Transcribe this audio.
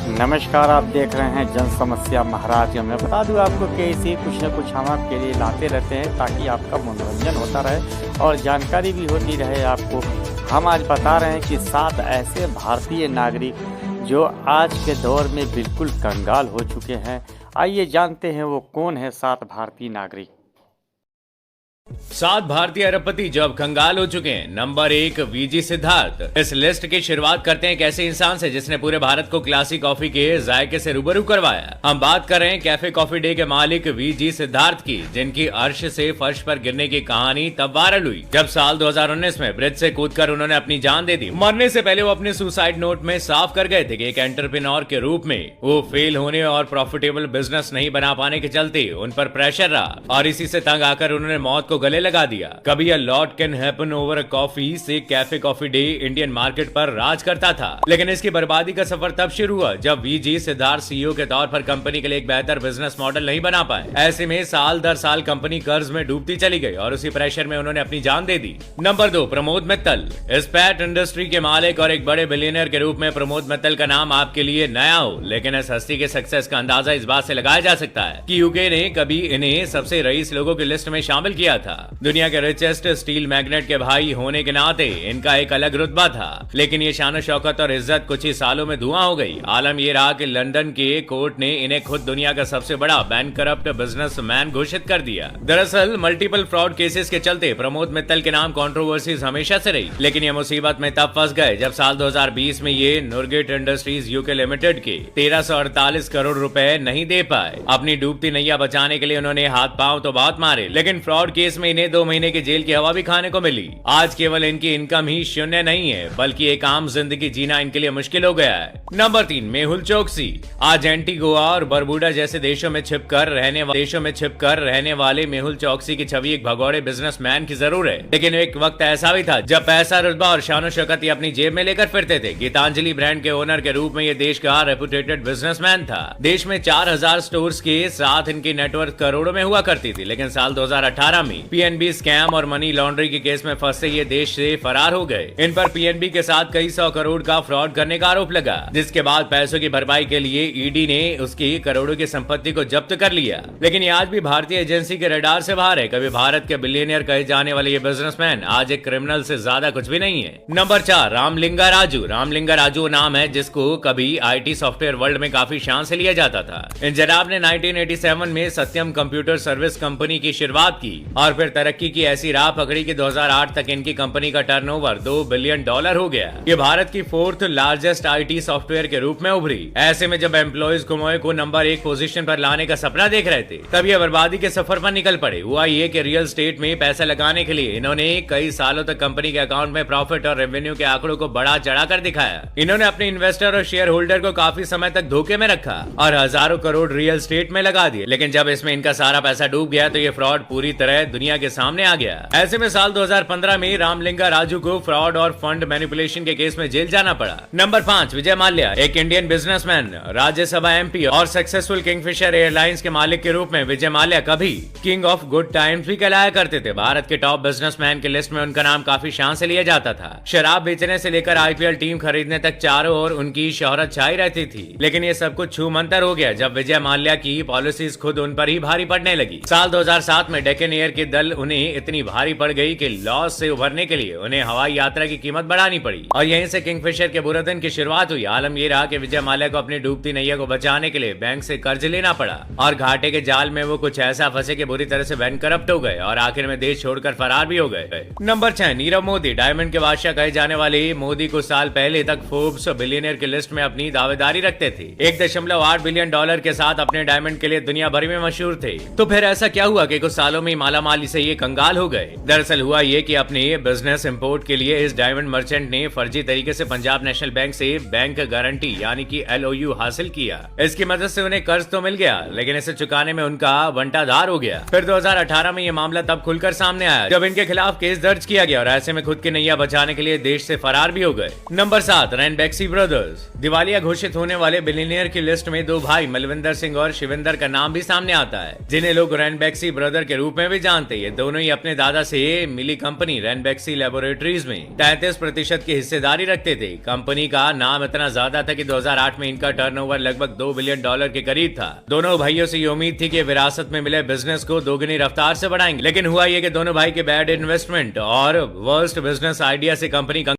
नमस्कार, आप देख रहे हैं जन समस्या महाराज। मैं बता दूं आपको कि इसे कुछ न कुछ हम आपके लिए लाते रहते हैं ताकि आपका मनोरंजन होता रहे और जानकारी भी होती रहे आपको। हम आज बता रहे हैं कि 7 ऐसे भारतीय नागरिक जो आज के दौर में बिल्कुल कंगाल हो चुके हैं। आइए जानते हैं वो कौन है 7 भारतीय नागरिक। 7 भारतीय अरबपति जो अब कंगाल हो चुके हैं। Number 1, VG Siddhartha. इस लिस्ट की शुरुआत करते हैं एक ऐसे इंसान से जिसने पूरे भारत को क्लासिक कॉफी के जायके से रूबरू करवाया। हम बात कर रहे हैं कैफे कॉफी डे के मालिक वीजी सिद्धार्थ की, जिनकी अर्श से फर्श पर गिरने की कहानी तब वायरल हुई जब साल 2019 में ब्रिज से कूदकर उन्होंने अपनी जान दे दी। मरने से पहले वो अपने सुसाइड नोट में साफ कर गए थे कि एक एंटरप्रेन्योर के रूप में वो फेल होने और प्रॉफिटेबल बिजनेस नहीं बना पाने के चलते उन पर प्रेशर रहा और इसी से तंग आकर उन्होंने मौत को गले लगा दिया। कभी a lot can happen over a coffee से cafe coffee day Indian market पर राज करता था, लेकिन इसकी बर्बादी का सफर तब शुरू हुआ जब वीजी सिद्धार्थ सीईओ के तौर पर कंपनी के लिए एक बेहतर बिजनेस मॉडल नहीं बना पाए। ऐसे में साल दर साल कंपनी कर्ज में डूबती चली गई और उसी प्रेशर में उन्होंने अपनी जान दे दी। नंबर 2, प्रमोद मित्तल। इस्पात इंडस्ट्री के मालिक और एक बड़े बिलियनर के रूप में प्रमोद मित्तल का नाम आपके लिए नया हो, लेकिन इस हस्ती के सक्सेस का अंदाजा इस बात से लगाया जा सकता है कि यूके ने कभी इन्हें सबसे रईस लोगों की लिस्ट में शामिल किया था। दुनिया के रिचेस्ट स्टील मैग्नेट के भाई होने के नाते इनका एक अलग रुतबा था, लेकिन ये शान शौकत और इज्जत कुछ ही सालों में धुआं हो गई। आलम ये रहा कि लंदन के कोर्ट ने इन्हें खुद दुनिया का सबसे बड़ा बैंकरप्ट बिजनेसमैन घोषित कर दिया। दरअसल मल्टीपल फ्रॉड केसेस के चलते प्रमोद मित्तल के नाम कंट्रोवर्सीज हमेशा से रही, लेकिन ये मुसीबत में तब फंस गए जब साल 2020 में ये नुरगेट इंडस्ट्रीज यूके लिमिटेड के 1348 करोड़ रुपए नहीं दे पाए। अपनी डूबती नैया बचाने के लिए उन्होंने हाथ पांव तो बहुत मारे, लेकिन फ्रॉड केस में इन्हें 2 महीने की जेल की हवा भी खाने को मिली। आज केवल इनकी इनकम ही शून्य नहीं है, बल्कि एक आम जिंदगी जीना इनके लिए मुश्किल हो गया है। नंबर 3, मेहुल चोकसी। आज एंटीगुआ और बरबुडा जैसे देशों में छिपकर रहने वाले मेहुल चोकसी की छवि एक भगोड़े बिजनेसमैन की जरूर है, लेकिन एक वक्त ऐसा भी था जब पैसा, रुतबा और शान शौकत ये अपनी जेब में लेकर फिरते थे। गीतांजलि ब्रांड के ओनर के रूप में ये देश का रेपुटेटेड बिजनेसमैन था। देश में 4000 स्टोर्स के साथ इनकी नेटवर्क करोड़ों में हुआ करती थी, लेकिन साल 2018 में पीएनबी स्कैम और मनी लॉन्ड्रिंग के केस में फंसे ये देश से फरार हो गए। इन पर पीएनबी के साथ कई 100 करोड़ का फ्रॉड करने का आरोप लगा, जिसके बाद पैसों की भरपाई के लिए ईडी ने उसकी करोड़ों की संपत्ति को जब्त कर लिया। लेकिन ये आज भी भारतीय एजेंसी के रडार से बाहर है। कभी भारत के बिलियनियर कहे जाने वाले ये बिजनेसमैन आज एक क्रिमिनल से ज्यादा कुछ भी नहीं है। नंबर 4, रामलिंगा राजू। रामलिंगा राजू नाम है जिसको कभी आईटी सॉफ्टवेयर वर्ल्ड में काफी शान से लिया जाता था। इन जनाब ने 1987 में सत्यम कंप्यूटर सर्विस कंपनी की शुरुआत की और फिर तरक्की की ऐसी राह पकड़ी कि 2008 तक इनकी कंपनी का टर्नओवर $2 बिलियन हो गया। ये भारत की 4th लार्जेस्ट आईटी सॉफ्टवेयर के रूप में उभरी। ऐसे में जब एम्प्लॉइज कुमोए को नंबर 1 पोजीशन पर लाने का सपना देख रहे थे, तब ये बर्बादी के सफर पर निकल पड़े। हुआ ये कि रियल स्टेट में पैसा लगाने के लिए इन्होंने कई सालों तक कंपनी के अकाउंट में प्रॉफिट और रेवेन्यू के आंकड़ों को बढ़ा चढ़ा कर दिखाया। इन्होंने अपने इन्वेस्टर और शेयर होल्डर को काफी समय तक धोखे में रखा और हजारों करोड़ रियल स्टेट में लगा दिए, लेकिन जब इसमें इनका सारा पैसा डूब गया तो ये फ्रॉड पूरी तरह दुनिया के सामने आ गया। ऐसे में साल 2015 में रामलिंगा राजू को फ्रॉड और फंड मैनिपुलेशन के केस में जेल जाना पड़ा। नंबर 5, विजय माल्या। एक इंडियन बिजनेसमैन, राज्यसभा एमपी और सक्सेसफुल किंगफिशर एयरलाइंस के मालिक के रूप में विजय माल्या कभी किंग ऑफ गुड टाइम्स भी कहलाया करते थे। भारत के टॉप बिजनेसमैन की लिस्ट में उनका नाम काफी शान से लिया जाता था। शराब बेचने से लेकर आईपीएल टीम खरीदने तक चारों ओर उनकी शोहरत छाई रहती थी, लेकिन ये सब कुछ छूमंतर हो गया जब विजय माल्या की पॉलिसीज खुद उन पर ही भारी पड़ने लगी। साल 2007 में डेक्कन एयर की दल उन्हें इतनी भारी पड़ गई कि लॉस से उभरने के लिए उन्हें हवाई यात्रा की कीमत बढ़ानी पड़ी और यहीं से किंगफिशर के बुरे दिन की शुरुआत हुई। आलम ये रहा कि विजय माल्या को अपनी डूबती नैया को बचाने के लिए बैंक से कर्ज लेना पड़ा और घाटे के जाल में वो कुछ ऐसा फंसे कि बुरी तरह से बैंकरप्ट हो गए और आखिर में देश छोड़कर फरार भी हो गए। नंबर 6, नीरव मोदी। डायमंड के बादशाह कहे जाने वाले मोदी कुछ साल पहले तक फोर्ब्स बिलियनियर की लिस्ट में अपनी दावेदारी रखते थे। $1.8 बिलियन के साथ अपने डायमंड के लिए दुनिया भर में मशहूर थे। तो फिर ऐसा क्या हुआ कि कुछ सालों में मालामाली से ये कंगाल हो गए? दरअसल हुआ ये कि अपने बिजनेस इंपोर्ट के लिए इस डायमंड मर्चेंट ने फर्जी तरीके से पंजाब नेशनल बैंक से बैंक गारंटी यानी कि LOU हासिल किया। इसकी मदद से उन्हें कर्ज तो मिल गया, लेकिन इसे चुकाने में उनका बंटाधार हो गया। फिर 2018 में ये मामला तब खुलकर सामने आया जब इनके खिलाफ केस दर्ज किया गया और ऐसे में खुद की नैया बचाने के लिए देश से फरार भी हो गए। Number 7, Ranbaxy brothers. दिवालिया घोषित होने वाले बिलियनियर की लिस्ट में 2 भाई मलविंदर सिंह और शिविंदर का नाम भी सामने आता है, जिन्हें लोग रैनबैक्सी ब्रदर के रूप में भी जानते जानते, ये दोनों ही अपने दादा से मिली कंपनी रैनबैक्सी लैबोरेटरीज में 33% की हिस्सेदारी रखते थे। कंपनी का नाम इतना ज्यादा था कि 2008 में इनका टर्नओवर लगभग $2 बिलियन के करीब था। दोनों भाइयों से ये उम्मीद थी कि विरासत में मिले बिजनेस को दोगुनी रफ्तार से बढ़ाएंगे, लेकिन हुआ ये कि दोनों भाई के बैड इन्वेस्टमेंट और वर्स्ट बिजनेस आइडिया से कंपनी